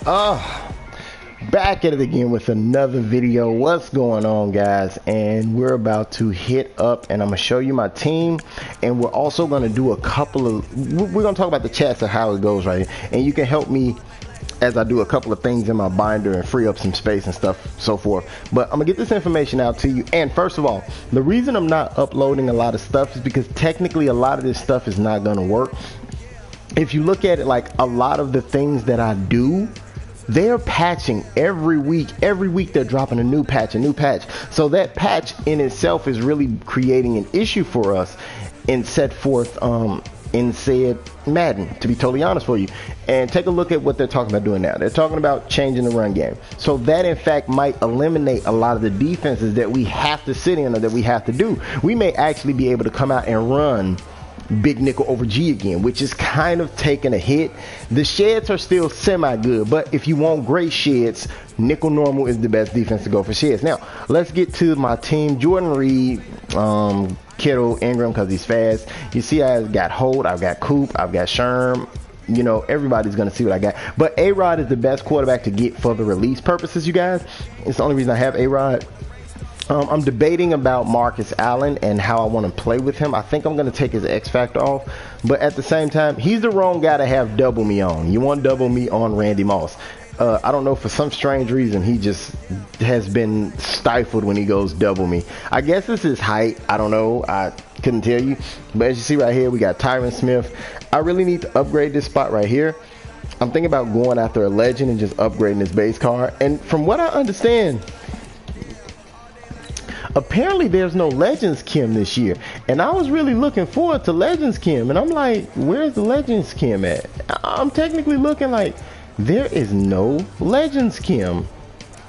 Oh, back at it again with another video. What's going on, guys? And we're about to hit up and I'm gonna show you my team, and we're also gonna do a couple of we're gonna talk about the chats of how it goes, right? And you can help me as I do a couple of things in my binder and free up some space and stuff, so forth. But I'm gonna get this information out to you. And first of all, the reason I'm not uploading a lot of stuff is because technically a lot of this stuff is not gonna work. If you look at it, like a lot of the things that I do, they're patching every week. Every week they're dropping a new patch. So that patch in itself is really creating an issue for us and set forth in said Madden, to be totally honest for you. And take a look at what they're talking about doing now. They're talking about changing the run game. So that in fact might eliminate a lot of the defenses that we have to sit in or that we have to do. We may actually be able to come out and run big nickel over G again, which is kind of taking a hit. The sheds are still semi good, but if you want great sheds, nickel normal is the best defense to go for sheds. Now let's get to my team. Jordan Reed, Kittle, Ingram, because he's fast. You see I've got Holt, I've got Coop, I've got Sherm. You know, everybody's going to see what I got. But A-Rod is the best quarterback to get for the release purposes, you guys. It's the only reason I have A-Rod. I'm debating about Marcus Allen and how I want to play with him. I think I'm going to take his X factor off, but at the same time, he's the wrong guy to have double me on. You want double me on Randy Moss. I don't know, for some strange reason, he just has been stifled when he goes double me. I guess it's his height. I don't know. I couldn't tell you. But as you see right here, we got Tyron Smith. I really need to upgrade this spot right here. I'm thinking about going after a legend and just upgrading his base card. And from what I understand, apparently there's no Legends Kim this year, and I was really looking forward to Legends Kim, and I'm like, where's the Legends Kim at? I'm technically looking like there is no Legends Kim.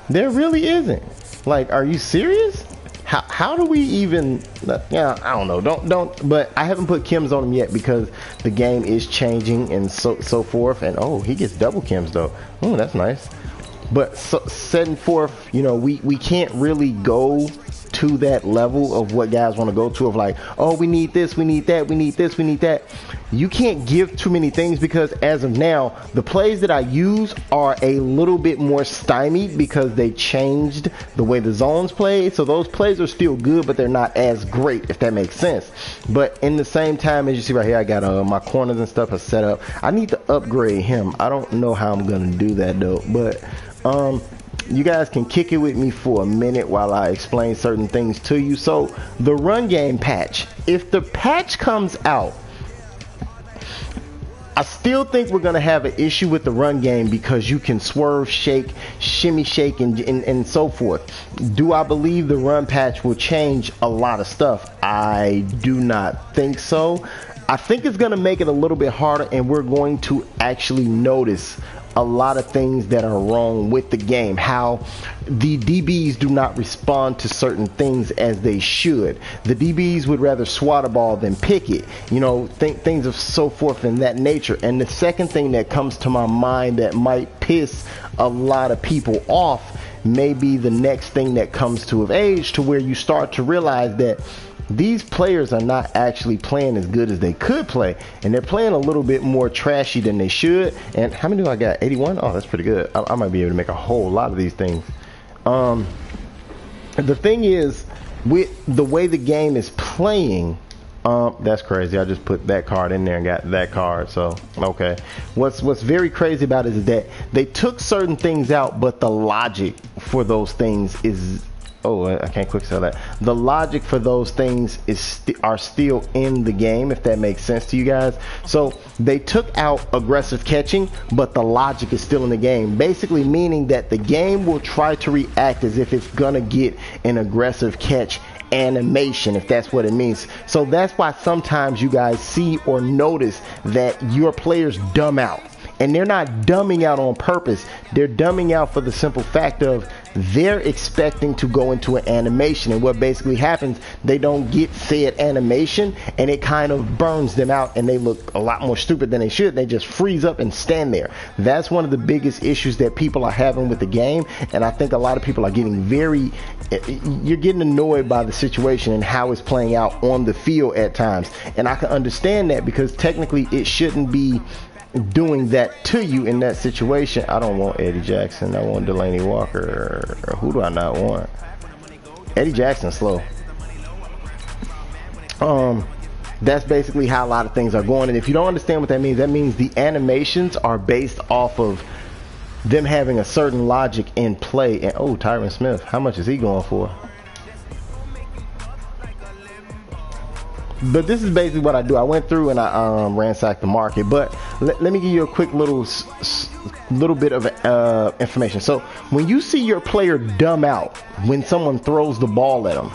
There really isn't. Like, are you serious? How do we even, yeah, I don't know, don't, but I haven't put Kims on him yet because the game is changing and so forth. And oh, he gets double Kims though. Oh, that's nice. But setting forth, you know, we can't really go to that level of what guys want to go to, of like, oh, we need this, we need that, we need this, we need that. You can't give too many things because as of now, the plays that I use are a little bit more stymied because they changed the way the zones play. So those plays are still good, but they're not as great, if that makes sense. But in the same time, as you see right here, I got my corners and stuff are set up. I need to upgrade him. I don't know how I'm gonna do that though, but you guys can kick it with me for a minute while I explain certain things to you. So the run game patch, if the patch comes out, I still think we're going to have an issue with the run game because you can swerve, shake, shimmy, shake, and so forth. Do I believe the run patch will change a lot of stuff? I do not think so. I think it's going to make it a little bit harder, and we're going to actually notice a lot of things that are wrong with the game, how the DBs do not respond to certain things as they should. The DBs would rather swat a ball than pick it, you know, things of so forth in that nature. And the second thing that comes to my mind that might piss a lot of people off may be the next thing that comes to of age, to where you start to realize that these players are not actually playing as good as they could play, and they're playing a little bit more trashy than they should. And how many do I got? 81? Oh, that's pretty good. I might be able to make a whole lot of these things. The thing is, with the way the game is playing, that's crazy. I just put that card in there and got that card. So okay, what's very crazy about it is that they took certain things out, but the logic for those things is, oh, I can't quick sell that. The logic for those things are still in the game, if that makes sense to you guys. So they took out aggressive catching, but the logic is still in the game. Basically meaning that the game will try to react as if it's gonna get an aggressive catch animation, if that's what it means. So that's why sometimes you guys see or notice that your players dumb out. And they're not dumbing out on purpose. They're dumbing out for the simple fact of they're expecting to go into an animation, and what basically happens, they don't get said animation, and it kind of burns them out, and they look a lot more stupid than they should. They just freeze up and stand there. That's one of the biggest issues that people are having with the game, and I think a lot of people are getting you're getting annoyed by the situation and how it's playing out on the field at times. And I can understand that, because technically it shouldn't be doing that to you in that situation. I don't want Eddie Jackson. I want Delaney Walker. Or who do I not want? Eddie Jackson's slow. That's basically how a lot of things are going. And if you don't understand what that means the animations are based off of them having a certain logic in play. And oh, Tyron Smith, how much is he going for? But this is basically what I do. I went through and I ransacked the market. But let me give you a quick little bit of information. So when you see your player dumb out when someone throws the ball at him,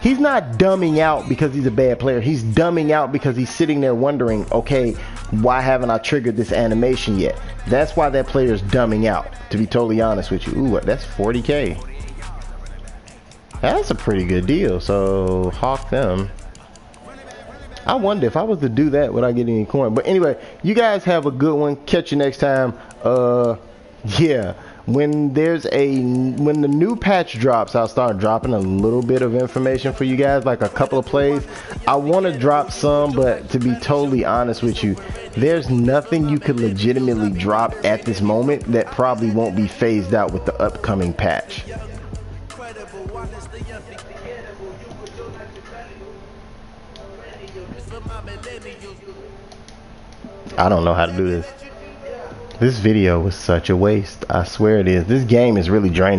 he's not dumbing out because he's a bad player. He's dumbing out because he's sitting there wondering, okay, why haven't I triggered this animation yet? That's why that player is dumbing out, to be totally honest with you. Ooh, that's 40K. That's a pretty good deal. So hawk them. I wonder if I was to do that, would I get any coin? But anyway, you guys have a good one. Catch you next time. Yeah. When the new patch drops, I'll start dropping a little bit of information for you guys, like a couple of plays. I want to drop some, but to be totally honest with you, there's nothing you could legitimately drop at this moment that probably won't be phased out with the upcoming patch. I don't know how to do this. This video was such a waste. I swear it is. This game is really draining.